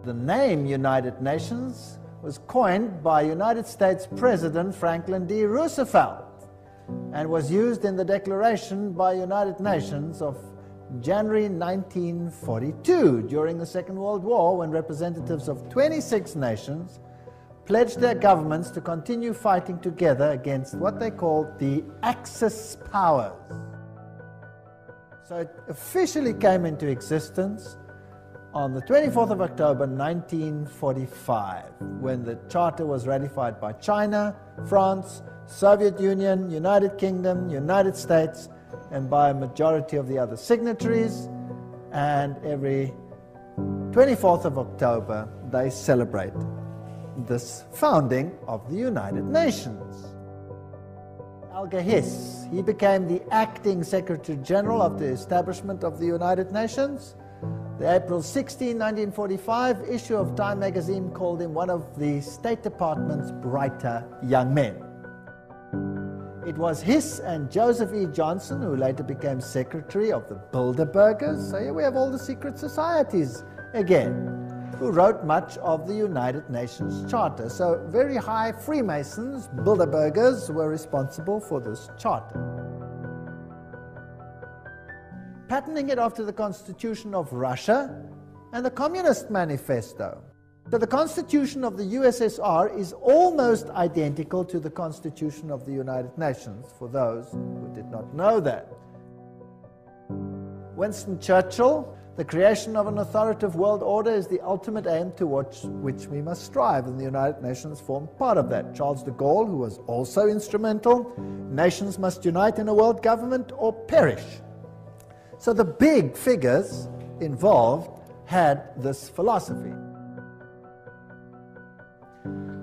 The name United Nations was coined by United States President Franklin D. Roosevelt and was used in the Declaration by United Nations of January 1942 during the Second World War, when representatives of 26 nations pledged their governments to continue fighting together against what they called the Axis powers. So it officially came into existence on the 24th of October 1945, when the Charter was ratified by China, France, Soviet Union, United Kingdom, United States, and by a majority of the other signatories. And every 24th of October they celebrate this founding of the United Nations. Alger Hiss, he became the acting Secretary General of the establishment of the United Nations. The April 16, 1945 issue of Time magazine called him one of the State Department's brighter young men. It was Hiss and Joseph E. Johnson who later became secretary of the Bilderbergers. So here we have all the secret societies again, who wrote much of the United Nations Charter. So very high Freemasons, Bilderbergers, were responsible for this charter. Patterning it after the Constitution of Russia and the Communist Manifesto. So the Constitution of the USSR is almost identical to the Constitution of the United Nations, for those who did not know that. Winston Churchill, the creation of an authoritative world order is the ultimate aim towards which we must strive, and the United Nations formed part of that. Charles de Gaulle, who was also instrumental, nations must unite in a world government or perish. So the big figures involved had this philosophy.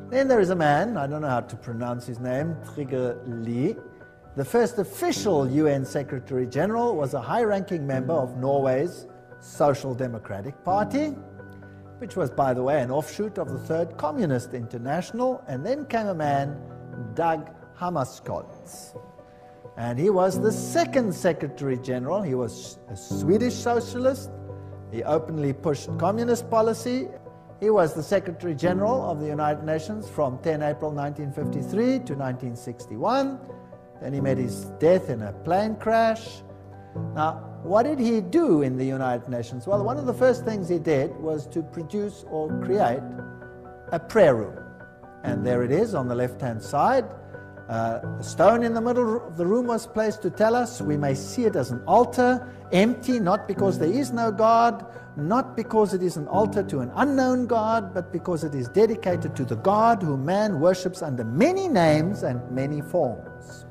Then there is a man, I don't know how to pronounce his name, Trygve Lie. The first official UN Secretary General was a high-ranking member of Norway's Social Democratic Party, which was, by the way, an offshoot of the Third Communist International. And then came a man, Dag Hammarskjöld. And he was the second Secretary General. He was a Swedish socialist. He openly pushed communist policy. He was the Secretary General of the United Nations from 10 April 1953 to 1961. Then he met his death in a plane crash. Now, what did he do in the United Nations? Well, one of the first things he did was to produce or create a prayer room. And there it is on the left-hand side. A stone in the middle of the room was placed to tell us we may see it as an altar, empty, not because there is no God, not because it is an altar to an unknown God, but because it is dedicated to the God whom man worships under many names and many forms.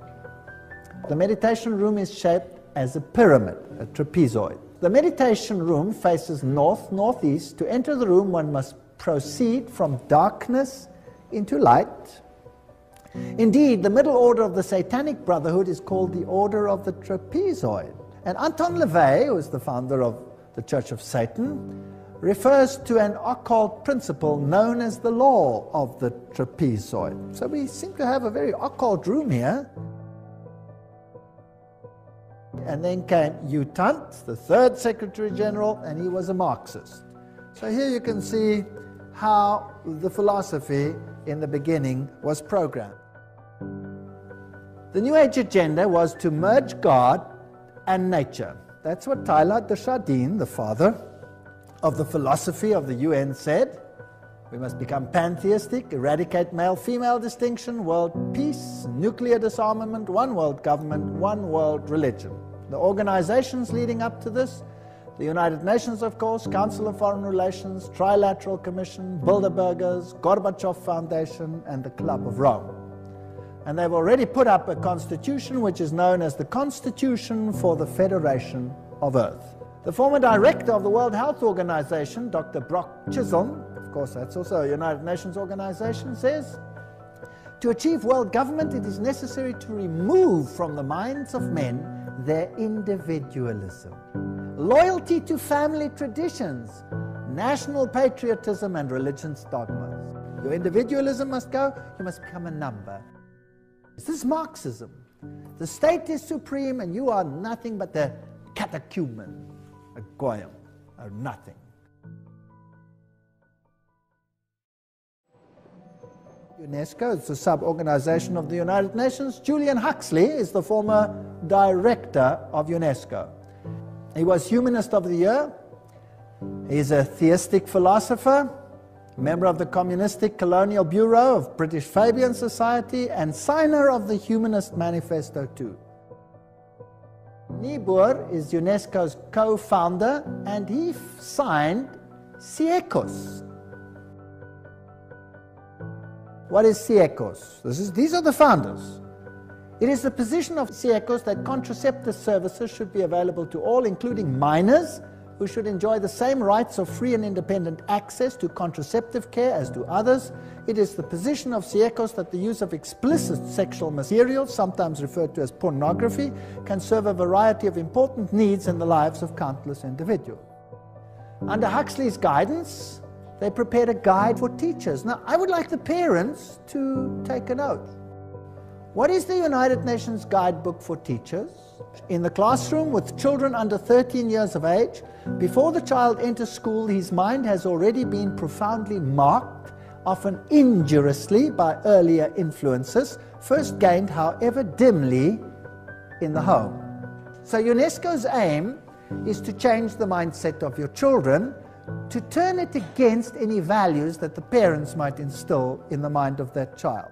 The meditation room is shaped as a pyramid, a trapezoid. The meditation room faces north-northeast. To enter the room, one must proceed from darkness into light. Indeed, the middle order of the Satanic Brotherhood is called the Order of the Trapezoid. And Anton LaVey, who is the founder of the Church of Satan, refers to an occult principle known as the law of the trapezoid. So we seem to have a very occult room here. And then came U Thant, the third Secretary General, and he was a Marxist. So here you can see how the philosophy in the beginning was programmed. The New Age agenda was to merge God and nature. That's what Teilhard de Chardin, the father of the philosophy of the UN, said. We must become pantheistic, eradicate male-female distinction, world peace, nuclear disarmament, one world government, one world religion. The organizations leading up to this, the United Nations, of course, Council of Foreign Relations, Trilateral Commission, Bilderbergers, Gorbachev Foundation, and the Club of Rome. And they've already put up a constitution which is known as the Constitution for the Federation of Earth. The former director of the World Health Organization, Dr. Brock Chisholm, of course that's also a United Nations organization, says, to achieve world government it is necessary to remove from the minds of men their individualism, loyalty to family traditions, national patriotism and religion's dogmas. Your individualism must go, you must become a number. This is Marxism. The state is supreme and you are nothing but the catechumen, a goyim, or nothing. UNESCO is a sub-organization of the United Nations. Julian Huxley is the former director of UNESCO. He was Humanist of the Year. He's a theistic philosopher, member of the Communistic Colonial Bureau of British Fabian Society, and signer of the Humanist Manifesto too. Niebuhr is UNESCO's co-founder, and he signed CIECOS. What is CIECOS? These are the founders. It is the position of CIECOS that contraceptive services should be available to all, including minors, who should enjoy the same rights of free and independent access to contraceptive care as do others. It is the position of CIECOS that the use of explicit sexual material, sometimes referred to as pornography, can serve a variety of important needs in the lives of countless individuals. Under Huxley's guidance, they prepared a guide for teachers. Now, I would like the parents to take a note. What is the United Nations Guidebook for Teachers? In the classroom with children under 13 years of age, before the child enters school, his mind has already been profoundly marked, often injuriously by earlier influences, first gained, however dimly, in the home. So UNESCO's aim is to change the mindset of your children, to turn it against any values that the parents might instill in the mind of that child.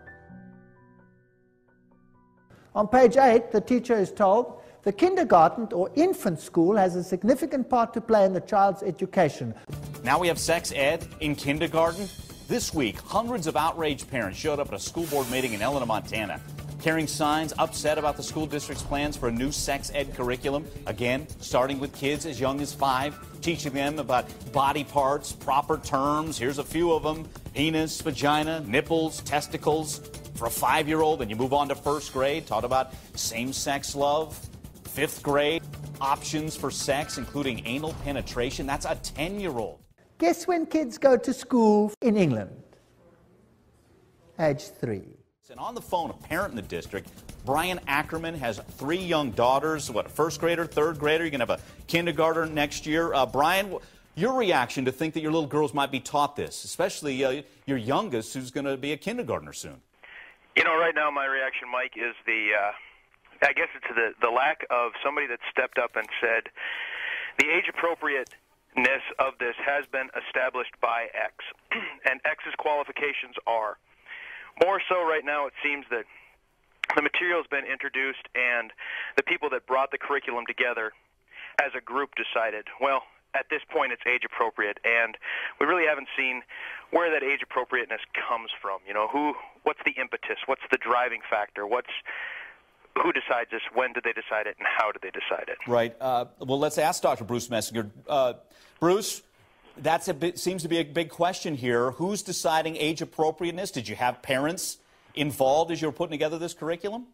On page 8, the teacher is told, the kindergarten or infant school has a significant part to play in the child's education. Now we have sex ed in kindergarten. This week, hundreds of outraged parents showed up at a school board meeting in Helena, Montana, carrying signs upset about the school district's plans for a new sex ed curriculum. Again, starting with kids as young as 5, teaching them about body parts, proper terms. Here's a few of them: penis, vagina, nipples, testicles. For a 5-year-old, and you move on to 1st grade, taught about same-sex love. 5th grade, options for sex, including anal penetration. That's a 10-year-old. Guess when kids go to school in England? Age 3. And on the phone, a parent in the district, Brian Ackerman, has 3 young daughters. What, a 1st grader, 3rd grader? You're going to have a kindergartner next year. Brian, your reaction to think that your little girls might be taught this, especially your youngest, who's going to be a kindergartner soon? You know, right now my reaction, Mike, is I guess it's the lack of somebody that stepped up and said the age appropriateness of this has been established by X, and X's qualifications are. More so right now, it seems that the material has been introduced, and the people that brought the curriculum together as a group decided, well, at this point it's age appropriate, and we really haven't seen where that age appropriateness comes from. You know, what's the impetus, what's the driving factor, who decides this, when did they decide it, and how did they decide it? Right. Well, let's ask Dr. Bruce Messinger. Bruce, seems to be a big question here. Who's deciding age appropriateness? Did you have parents involved as you were putting together this curriculum?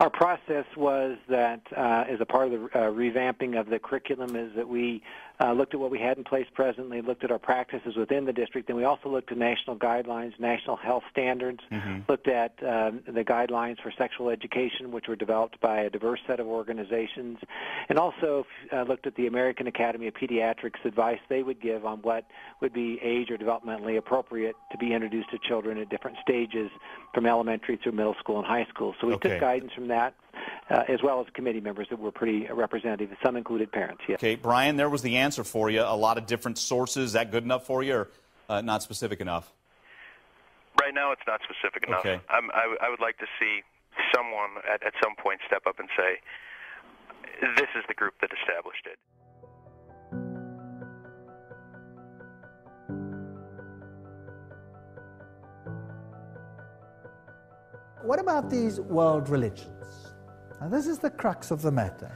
Our process was that, as a part of the revamping of the curriculum, is that we looked at what we had in place presently, looked at our practices within the district, and we also looked at national guidelines, national health standards, looked at the guidelines for sexual education, which were developed by a diverse set of organizations, and also looked at the American Academy of Pediatrics advice they would give on what would be age or developmentally appropriate to be introduced to children at different stages from elementary through middle school and high school. So we took guidance from that, as well as committee members that were pretty representative. Some included parents, yes. Okay, Brian, there was the answer for you. A lot of different sources. Is that good enough for you, or not specific enough? Right now, it's not specific enough. Okay. I would like to see someone at some point step up and say, this is the group that established it. What about these world religions? Now, this is the crux of the matter.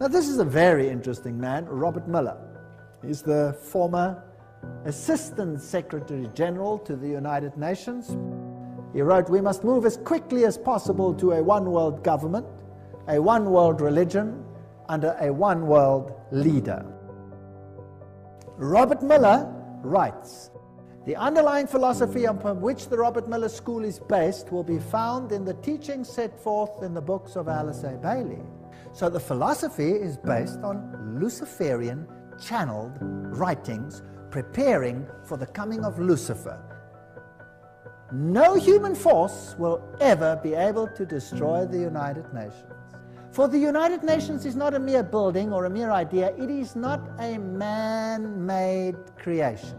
Now, this is a very interesting man, Robert Miller. He's the former Assistant Secretary General to the United Nations. He wrote, "We must move as quickly as possible to a one-world government, a one-world religion, under a one-world leader." Robert Miller writes, "The underlying philosophy upon which the Robert Miller School is based will be found in the teachings set forth in the books of Alice A. Bailey." So the philosophy is based on Luciferian channeled writings preparing for the coming of Lucifer. No human force will ever be able to destroy the United Nations. For the United Nations is not a mere building or a mere idea. It is not a man-made creation.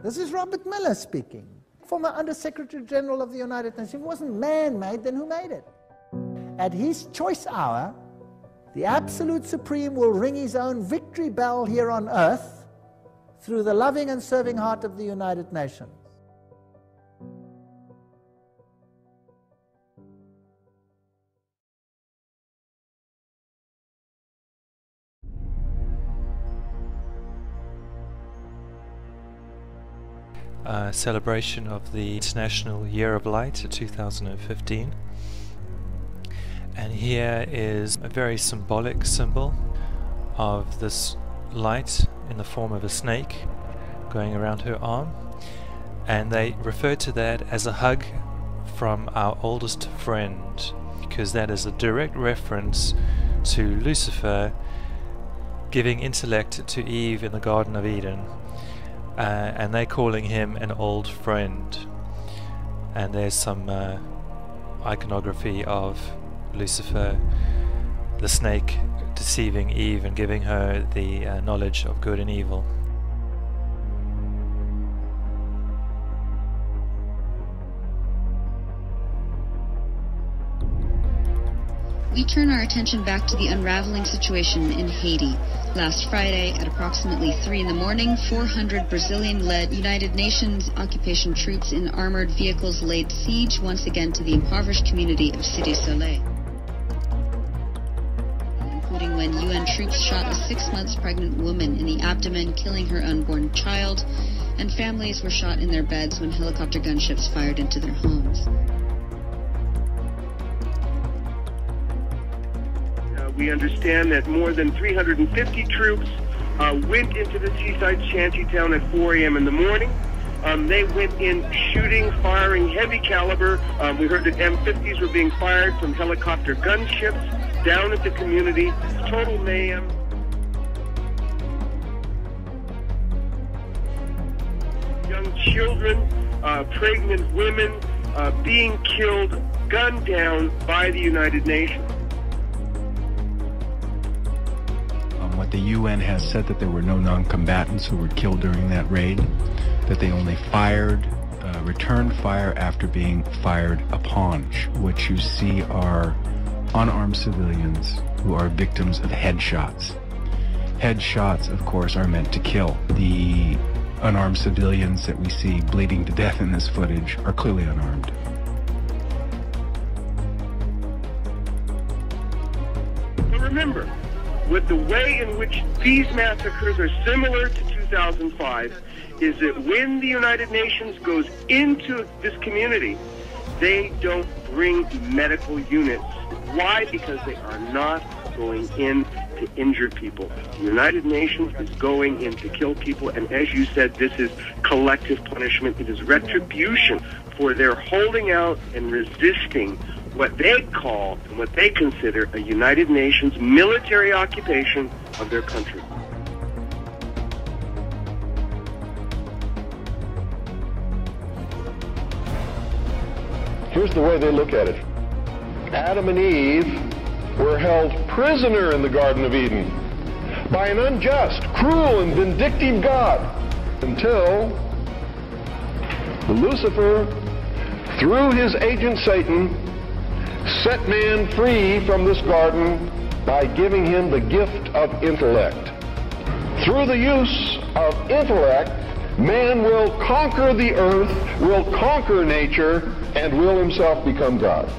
This is Robert Miller speaking, former Under-Secretary General of the United Nations. If it wasn't man-made, then who made it? At his choice hour, the Absolute Supreme will ring his own victory bell here on earth through the loving and serving heart of the United Nations. Celebration of the International Year of Light 2015, and here is a very symbolic symbol of this light in the form of a snake going around her arm, and they refer to that as a hug from our oldest friend, because that is a direct reference to Lucifer giving intellect to Eve in the Garden of Eden. And they're calling him an old friend, and there's some iconography of Lucifer, the snake, deceiving Eve and giving her the knowledge of good and evil. We turn our attention back to the unraveling situation in Haiti. Last Friday, at approximately 3 in the morning, 400 Brazilian-led United Nations occupation troops in armored vehicles laid siege once again to the impoverished community of Cité Soleil, including when UN troops shot a 6 months pregnant woman in the abdomen, killing her unborn child, and families were shot in their beds when helicopter gunships fired into their homes. We understand that more than 350 troops went into the seaside shantytown at 4 a.m. in the morning. They went in shooting, firing heavy caliber. We heard that M50s were being fired from helicopter gunships down at the community. Total mayhem. Young children, pregnant women being killed, gunned down by the United Nations. What the UN has said that there were no non-combatants who were killed during that raid, that they only fired, returned fire after being fired upon. What you see are unarmed civilians who are victims of headshots. Headshots, of course, are meant to kill. The unarmed civilians that we see bleeding to death in this footage are clearly unarmed. But remember, with the way in which these massacres are similar to 2005 is that when the United Nations goes into this community, they don't bring medical units. Why? Because they are not going in to injure people. The United Nations is going in to kill people, and as you said, this is collective punishment. It is retribution for their holding out and resisting what they call and what they consider a United Nations military occupation of their country. Here's the way they look at it. Adam and Eve were held prisoner in the Garden of Eden by an unjust, cruel, and vindictive God until Lucifer, through his agent Satan, set man free from this garden by giving him the gift of intellect. Through the use of intellect, man will conquer the earth, will conquer nature, and will himself become God.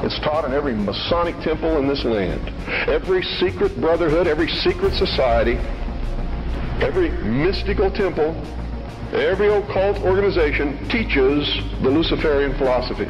It's taught in every Masonic temple in this land. Every secret brotherhood, every secret society, every mystical temple, every occult organization teaches the Luciferian philosophy.